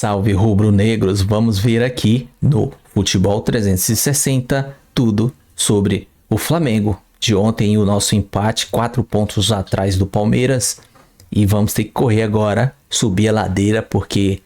Salve rubro-negros, vamos ver aqui no Futebol 360 tudo sobre o Flamengo de ontem e o nosso empate, 4 pontos atrás do Palmeiras, e vamos ter que correr agora, subir a ladeira porque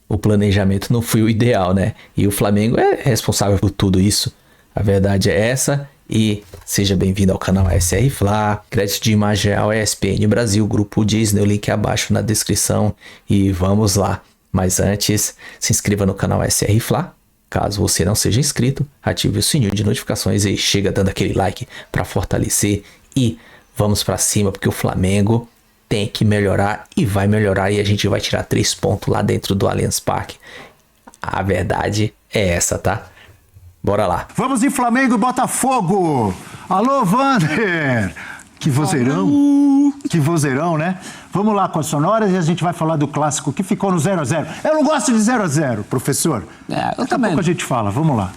o planejamento não foi o ideal, né? E o Flamengo é responsável por tudo isso, a verdade é essa. E seja bem-vindo ao canal SR Fla, crédito de imagem ao ESPN Brasil, Grupo Disney, o link abaixo na descrição e vamos lá. Mas antes, se inscreva no canal SR Fla, caso você não seja inscrito, ative o sininho de notificações e chega dando aquele like para fortalecer e vamos para cima porque o Flamengo tem que melhorar e vai melhorar e a gente vai tirar 3 pontos lá dentro do Allianz Parque. A verdade é essa, tá? Bora lá. Vamos em Flamengo e Botafogo. Alô, Vander. Que vozeirão. Que vozeirão, né? Vamos lá com as sonoras e a gente vai falar do clássico que ficou no 0x0. Eu não gosto de 0x0, professor. Eu também. Daqui a pouco a gente fala. Vamos lá.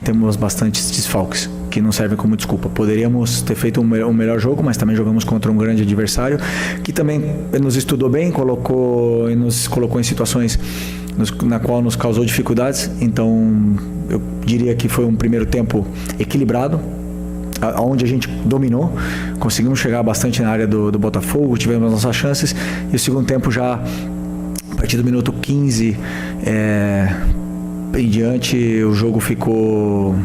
Temos bastantes desfalques que não servem como desculpa. Poderíamos ter feito um melhor jogo, mas também jogamos contra um grande adversário que também nos estudou bem, nos colocou em situações na qual nos causou dificuldades. Então eu diria que foi um primeiro tempo equilibrado, onde a gente dominou, conseguimos chegar bastante na área do Botafogo, tivemos nossas chances, e o segundo tempo já, a partir do minuto 15 em diante, o jogo ficou...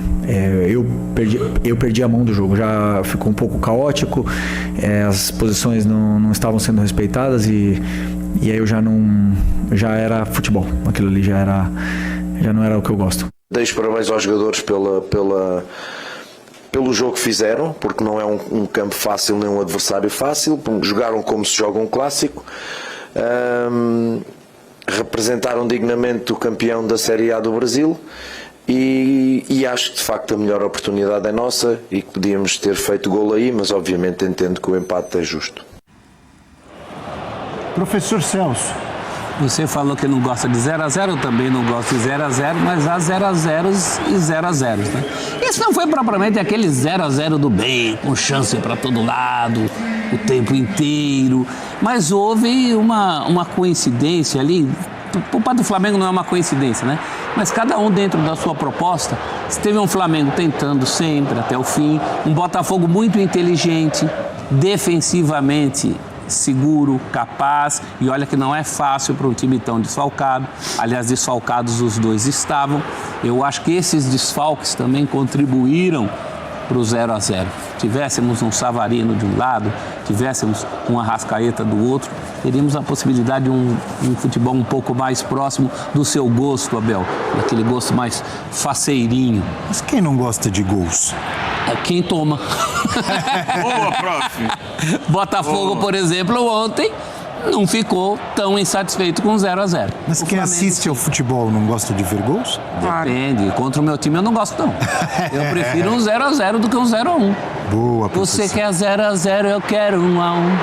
Eu perdi a mão do jogo, já ficou um pouco caótico, as posições não estavam sendo respeitadas e aí eu já era futebol, aquilo ali já não era o que eu gosto. Deixo parabéns aos jogadores pelo jogo que fizeram, porque não é um campo fácil nem um adversário fácil, jogaram como se joga um clássico, representaram dignamente o campeão da Série A do Brasil e acho que de facto a melhor oportunidade é nossa e que podíamos ter feito golo aí, mas obviamente entendo que o empate é justo. Professor Celso. Você falou que não gosta de 0x0, eu também não gosto de 0x0, mas há 0x0 e 0x0, né? Isso não foi propriamente aquele 0x0 do bem, com chance para todo lado, o tempo inteiro, mas houve uma coincidência ali. Por parte do Flamengo não é uma coincidência, né? Mas cada um dentro da sua proposta, teve um Flamengo tentando sempre até o fim, um Botafogo muito inteligente, defensivamente seguro, capaz, e olha que não é fácil para um time tão desfalcado. Aliás, desfalcados os dois estavam. Eu acho que esses desfalques também contribuíram para o 0x0. Tivéssemos um Savarino de um lado, tivéssemos um Arrascaeta do outro, teríamos a possibilidade de um futebol um pouco mais próximo do seu gosto, Abel, daquele gosto mais faceirinho. Mas quem não gosta de gols? É quem toma. Boa, prof. Botafogo, por exemplo, ontem não ficou tão insatisfeito com 0x0. Mas quem assiste ao futebol não gosta de ver gols? Depende. Contra o meu time eu não gosto, não. Eu prefiro um 0x0 do que um 0x1. Boa, professor. Você quer 0x0, eu quero 1x1.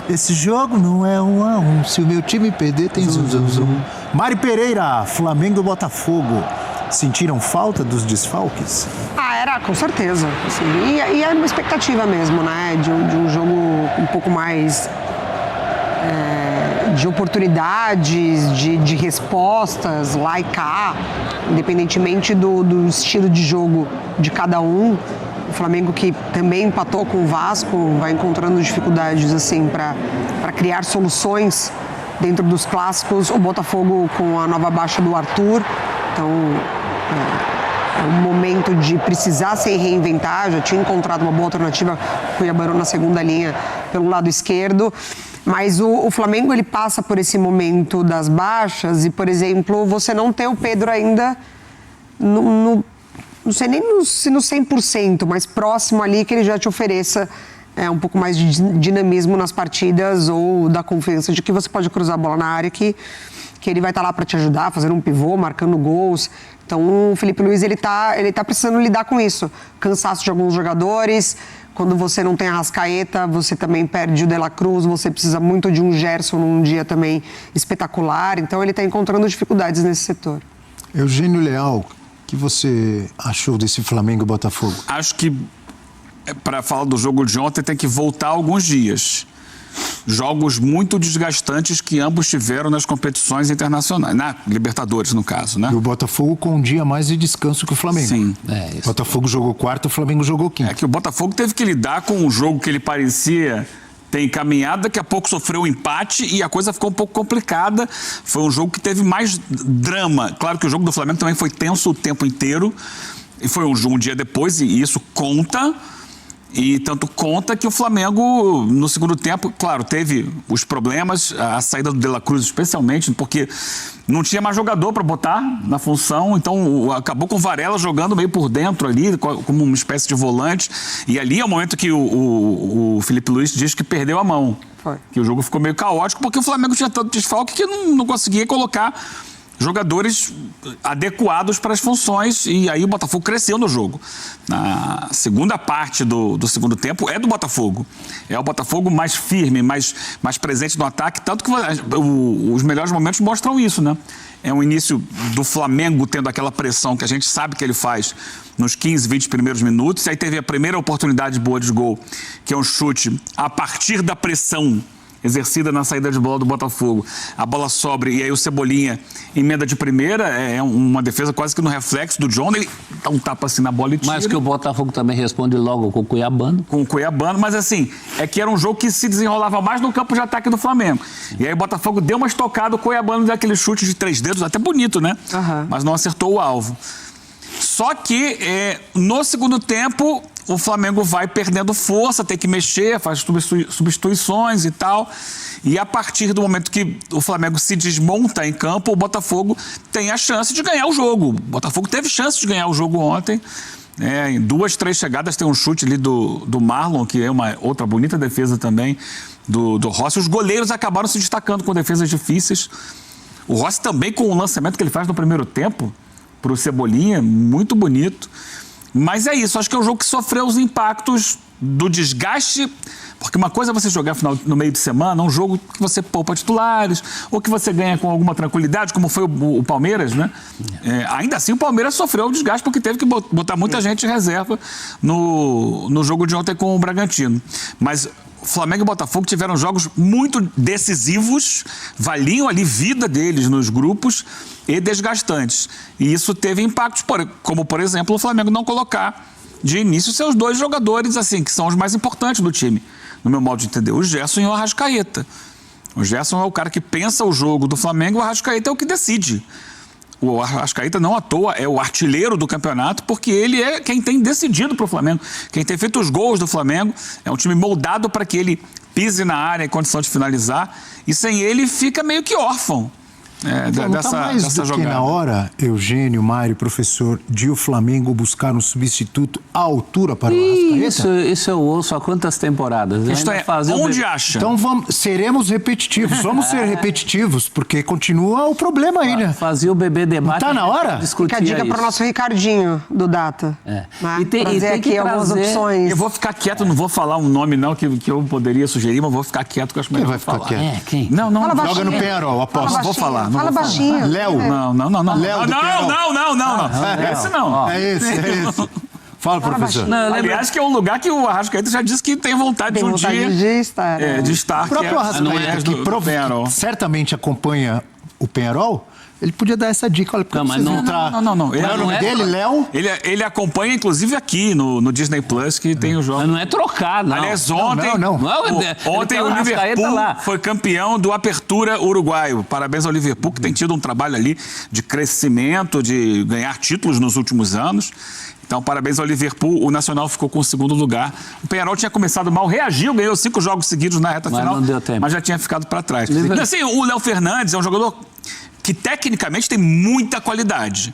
Esse jogo não é 1x1. Se o meu time perder, tem zum. Mari Pereira, Flamengo e Botafogo. Sentiram falta dos desfalques? Era, com certeza. Assim, e era uma expectativa mesmo, né? De um jogo um pouco mais de oportunidades, de respostas lá e cá, independentemente do estilo de jogo de cada um. O Flamengo, que também empatou com o Vasco, vai encontrando dificuldades assim para criar soluções dentro dos clássicos. O Botafogo com a nova baixa do Arthur. Então, é um momento de precisar se reinventar. Já tinha encontrado uma boa alternativa com o Cuiabá na segunda linha pelo lado esquerdo. Mas o Flamengo, ele passa por esse momento das baixas e, por exemplo, você não tem o Pedro ainda não sei nem se no 100%, mas próximo ali que ele já te ofereça um pouco mais de dinamismo nas partidas ou da confiança de que você pode cruzar a bola na área que ele vai estar lá para te ajudar, fazendo um pivô, marcando gols. Então o Felipe Luiz ele tá precisando lidar com isso. Cansaço de alguns jogadores. Quando você não tem a Arrascaeta, você também perde o De La Cruz, você precisa muito de um Gerson num dia também espetacular. Então ele está encontrando dificuldades nesse setor. Eugênio Leal, o que você achou desse Flamengo e Botafogo? Acho que para falar do jogo de ontem tem que voltar alguns dias. jogos muito desgastantes que ambos tiveram nas competições internacionais, na Libertadores, no caso, né? E o Botafogo com um dia mais de descanso que o Flamengo. Sim. O Botafogo jogou quarta, o Flamengo jogou quinta. É que o Botafogo teve que lidar com um jogo que ele parecia ter encaminhado, daqui a pouco sofreu um empate e a coisa ficou um pouco complicada. Foi um jogo que teve mais drama. Claro que o jogo do Flamengo também foi tenso o tempo inteiro, e foi um dia depois, e isso conta. E tanto conta que o Flamengo, no segundo tempo, claro, teve os problemas, a saída do De La Cruz especialmente, porque não tinha mais jogador para botar na função, então acabou com o Varela jogando meio por dentro ali, como uma espécie de volante. E ali é o momento que o Felipe Luiz diz que perdeu a mão. Foi. Que o jogo ficou meio caótico, porque o Flamengo tinha tanto desfalque que não conseguia colocar jogadores adequados para as funções, e aí o Botafogo cresceu no jogo. Na segunda parte do segundo tempo é do Botafogo. É o Botafogo mais firme, mais presente no ataque, tanto que os melhores momentos mostram isso, né? É um início do Flamengo tendo aquela pressão que a gente sabe que ele faz nos 15, 20 primeiros minutos, e aí teve a primeira oportunidade boa de gol, que é um chute a partir da pressão exercida na saída de bola do Botafogo. A bola sobra e aí o Cebolinha emenda de primeira, é uma defesa quase que no reflexo do John, ele dá um tapa assim na bola e tira. Mas que o Botafogo também responde logo com o Cuiabano. Com o Cuiabano, mas assim, é que era um jogo que se desenrolava mais no campo de ataque do Flamengo. E aí o Botafogo deu uma estocada, o Cuiabano deu aquele chute de 3 dedos, até bonito, né? Mas não acertou o alvo. Só que no segundo tempo o Flamengo vai perdendo força, tem que mexer, faz substituições e tal. E a partir do momento que o Flamengo se desmonta em campo, o Botafogo tem a chance de ganhar o jogo. O Botafogo teve chance de ganhar o jogo ontem. Em 2, 3 chegadas tem um chute ali do Marlon, que é uma outra bonita defesa também do Rossi. Os goleiros acabaram se destacando com defesas difíceis. O Rossi também com o lançamento que ele faz no primeiro tempo para o Cebolinha, muito bonito. Mas é isso, acho que é um jogo que sofreu os impactos do desgaste, porque uma coisa é você jogar no meio de semana, um jogo que você poupa titulares, ou que você ganha com alguma tranquilidade, como foi o Palmeiras, né? Ainda assim o Palmeiras sofreu o desgaste porque teve que botar muita gente em reserva no jogo de ontem com o Bragantino. Mas Flamengo e Botafogo tiveram jogos muito decisivos, valiam ali vida deles nos grupos e desgastantes. E isso teve impactos, como, por exemplo, o Flamengo não colocar de início seus 2 jogadores, assim, que são os mais importantes do time, no meu modo de entender, o Gerson e o Arrascaeta. O Gerson é o cara que pensa o jogo do Flamengo, o Arrascaeta é o que decide. O Arrascaeta, não à toa, é o artilheiro do campeonato, porque ele é quem tem decidido para o Flamengo, quem tem feito os gols do Flamengo. É um time moldado para que ele pise na área em condição de finalizar, e sem ele fica meio que órfão dessa do jogada. Que na hora, Eugênio, Mário, professor, de o Flamengo buscar um substituto à altura para o Arrascaeta? Isso eu ouço há quantas temporadas? Isto é, onde acha? Então seremos repetitivos, vamos ser repetitivos, porque continua o problema aí, né? Fazia o bebê debate. Não tá na hora? Fica a dica para o nosso Ricardinho do Data. Né? E tem aqui algumas opções. Eu vou ficar quieto, não vou falar um nome não que eu poderia sugerir, mas vou ficar quieto que eu acho melhor. Quem vai ficar quieto? Quem? Não. Joga no Penharol, aposto. Vou falar. Fala baixinho. Léo. Não. Léo do Penharol. Não. Esse não. É esse. Fala, professor. Aliás, que é um lugar que o Arrascaeta já disse que tem vontade de um dia de estar. de estar. O próprio Arrascaeta, que certamente acompanha o Penharol, ele podia dar essa dica. Olha, porque não. Qual é o nome dele, Léo? Ele acompanha, inclusive, aqui no Disney Plus, que tem o jogo. Mas não é trocar, não. Aliás, ontem Ontem o Liverpool foi campeão do Apertura Uruguaio. Parabéns ao Liverpool, que tem tido um trabalho ali de crescimento, de ganhar títulos nos últimos anos. Então, parabéns ao Liverpool. O Nacional ficou com o 2º lugar. O Penharol tinha começado mal, reagiu, ganhou 5 jogos seguidos na reta final, não deu tempo. mas já tinha ficado para trás. Assim, o Léo Fernandes é um jogador que tecnicamente tem muita qualidade.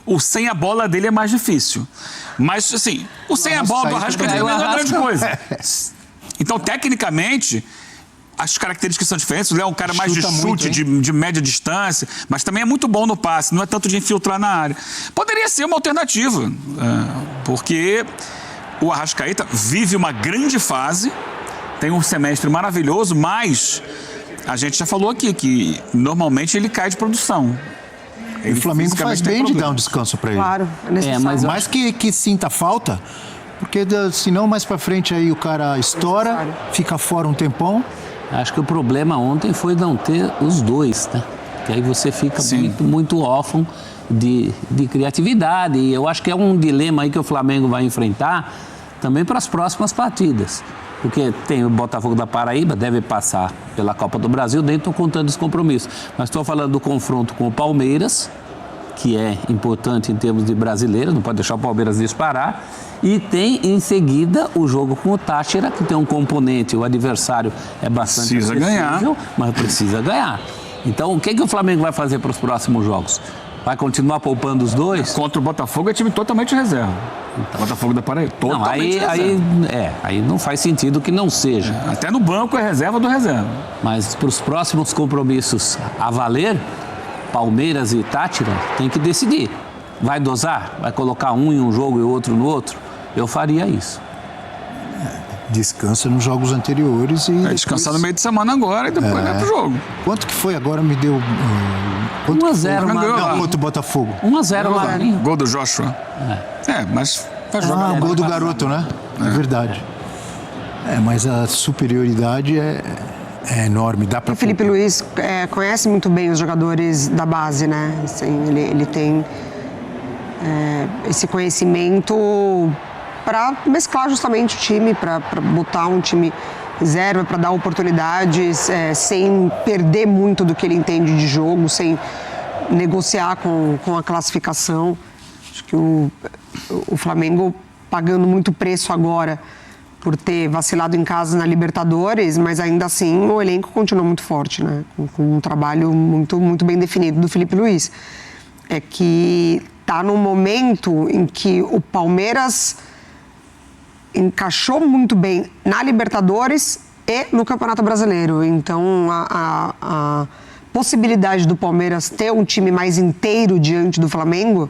O sem a bola dele é mais difícil. Mas, assim, o sem a bola do Arrascaeta não é grande coisa. Então, tecnicamente, as características são diferentes. O Léo é um cara mais de chute, de média distância, mas também é muito bom no passe, não é tanto de infiltrar na área. Poderia ser uma alternativa, porque o Arrascaeta vive uma grande fase, tem um semestre maravilhoso, mas a gente já falou aqui que normalmente ele cai de produção. O Flamengo faz bem de dar um descanso para ele. Claro, é necessário. Mais que sinta falta, porque senão mais para frente aí o cara estoura, fica fora um tempão. Acho que o problema ontem foi não ter os dois, né? Que aí você fica muito órfão de criatividade. E eu acho que é um dilema aí que o Flamengo vai enfrentar também para as próximas partidas. Porque tem o Botafogo da Paraíba, deve passar pela Copa do Brasil, nem estou contando os compromissos. Mas estou falando do confronto com o Palmeiras, que é importante em termos de brasileiro, não pode deixar o Palmeiras disparar. E tem em seguida o jogo com o Táchira, que tem um componente, o adversário é bastante Precisa ganhar. mas precisa ganhar. Então, o que o Flamengo vai fazer para os próximos jogos? Vai continuar poupando os dois? Contra o Botafogo é time totalmente reserva. Botafogo da Paraíba, totalmente reserva. Aí não faz sentido que não seja. Até no banco é reserva do reserva. Mas para os próximos compromissos a valer, Palmeiras e Táchira tem que decidir. Vai dosar? Vai colocar um em um jogo e outro no outro? Eu faria isso. Descansa nos jogos anteriores e... descansar no meio de semana agora e depois vai pro jogo. Quanto que foi agora? Me deu... 1-0, Não, contra o Botafogo. 1-0 lá. Gol do Joshua. Mas vai jogar. O gol do garoto, né? É verdade. Mas a superioridade é enorme. Dá pra... O Felipe Luiz conhece muito bem os jogadores da base, né? Assim, ele tem esse conhecimento para mesclar justamente o time, para botar um time reserva, para dar oportunidades sem perder muito do que ele entende de jogo, sem negociar com a classificação. Acho que o Flamengo pagando muito preço agora por ter vacilado em casa na Libertadores, mas ainda assim o elenco continua muito forte, né? Com um trabalho muito, muito bem definido do Felipe Luiz. É que está num momento em que o Palmeiras encaixou muito bem na Libertadores e no Campeonato Brasileiro. Então, a possibilidade do Palmeiras ter um time mais inteiro diante do Flamengo,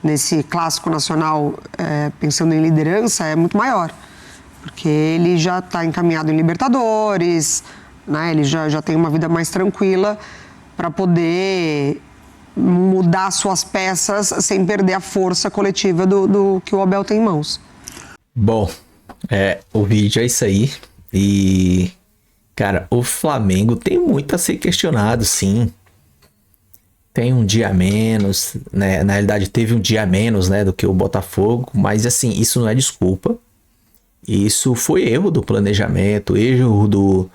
nesse clássico nacional, pensando em liderança, é muito maior. Porque ele já está encaminhado em Libertadores, né? Ele já tem uma vida mais tranquila para poder mudar suas peças sem perder a força coletiva do que o Abel tem em mãos. Bom, o vídeo é isso aí. E, cara, o Flamengo tem muito a ser questionado, sim. Tem um dia a menos, né? Na realidade, teve um dia a menos, né, do que o Botafogo. Mas, assim, isso não é desculpa. Isso foi erro do planejamento, erro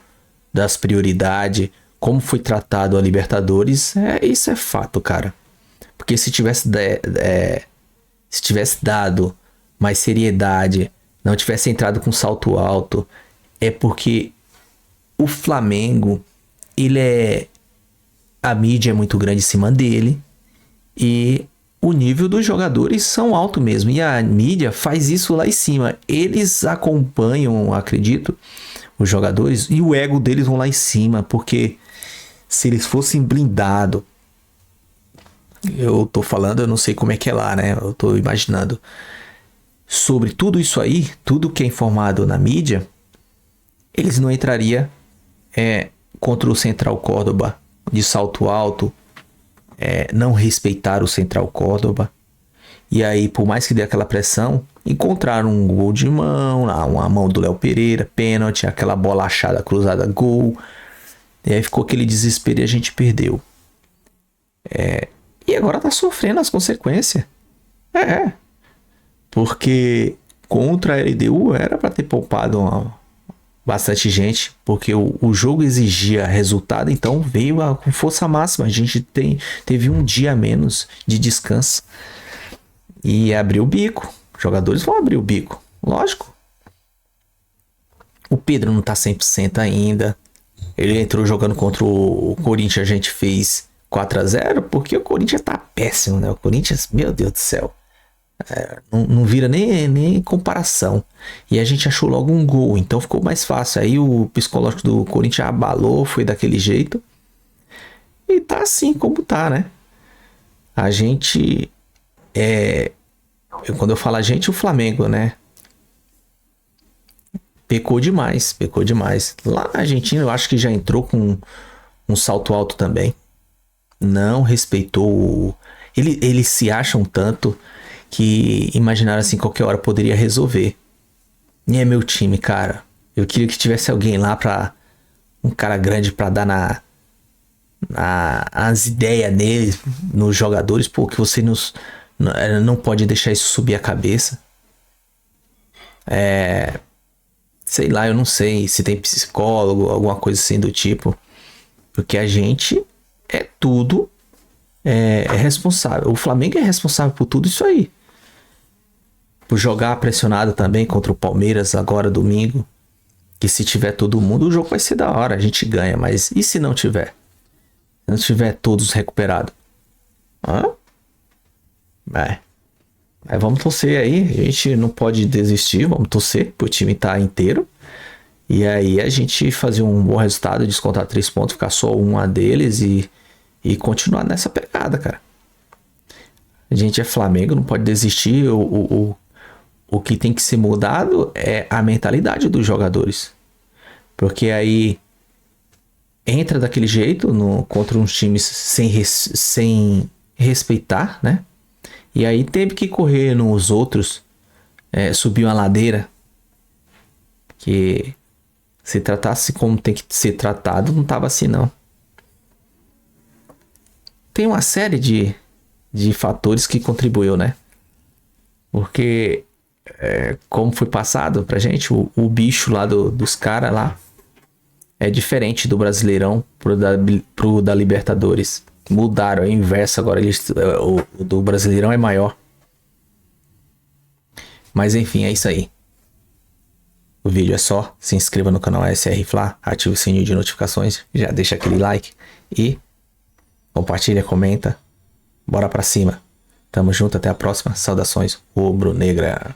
das prioridades, como foi tratado a Libertadores. Isso é fato, cara. Porque se tivesse dado mais seriedade, não tivesse entrado com salto alto, é porque o Flamengo, a mídia é muito grande em cima dele e o nível dos jogadores são alto mesmo, e a mídia faz isso lá em cima. Eles acompanham, acredito, os jogadores, e o ego deles vão lá em cima, porque se eles fossem blindados, eu tô falando, eu não sei como é que é lá, né? Eu tô imaginando sobre tudo isso aí, tudo que é informado na mídia, eles não entrariam contra o Central Córdoba de salto alto, não respeitar o Central Córdoba. E aí, por mais que dê aquela pressão, encontraram um gol de mão, uma mão do Léo Pereira, pênalti, aquela bola achada, cruzada, gol. E aí ficou aquele desespero e a gente perdeu. E agora tá sofrendo as consequências. Porque contra a LDU era para ter poupado bastante gente, porque o jogo exigia resultado, então veio com força máxima. A gente teve um dia a menos de descanso e abriu o bico. Os jogadores vão abrir o bico, lógico. O Pedro não tá 100% ainda. Ele entrou jogando contra o Corinthians, a gente fez 4-0, porque o Corinthians tá péssimo, né? O Corinthians, meu Deus do céu. Não vira nem comparação. E a gente achou logo um gol, então ficou mais fácil. Aí o psicológico do Corinthians abalou, foi daquele jeito. E tá assim como tá, né? A gente quando eu falo a gente, o Flamengo, né? Pecou demais. Lá na Argentina eu acho que já entrou com um salto alto também. Não respeitou. Eles se acham tanto que imaginaram assim, qualquer hora poderia resolver. E é meu time, cara. Eu queria que tivesse alguém lá um cara grande pra dar as ideias neles, nos jogadores, pô, que você não pode deixar isso subir a cabeça. Sei lá, eu não sei se tem psicólogo, alguma coisa assim do tipo, porque a gente é tudo responsável. O Flamengo é responsável por tudo isso aí, por jogar pressionado também contra o Palmeiras agora domingo, que se tiver todo mundo o jogo vai ser da hora, a gente ganha, mas e se não tiver? Se não tiver todos recuperados? Mas vamos torcer aí. A gente não pode desistir. Vamos torcer pro time estar inteiro. E aí a gente fazer um bom resultado, descontar 3 pontos, ficar só um a deles e continuar nessa pegada, cara. A gente é Flamengo, não pode desistir. O que tem que ser mudado é a mentalidade dos jogadores. Porque aí entra daquele jeito contra uns times sem respeitar, né? E aí teve que correr nos outros, subir uma ladeira, que se tratasse como tem que ser tratado, não tava assim não. Tem uma série de fatores que contribuiu, né? Porque como foi passado pra gente, o bicho lá dos caras lá é diferente do Brasileirão pro da Libertadores. Mudaram, é o inverso agora. O do Brasileirão é maior. Mas enfim, é isso aí. O vídeo é só. Se inscreva no canal ASR Fla, ative o sininho de notificações, já deixa aquele like e compartilha, comenta. Bora pra cima. Tamo junto, até a próxima. Saudações rubro-negra.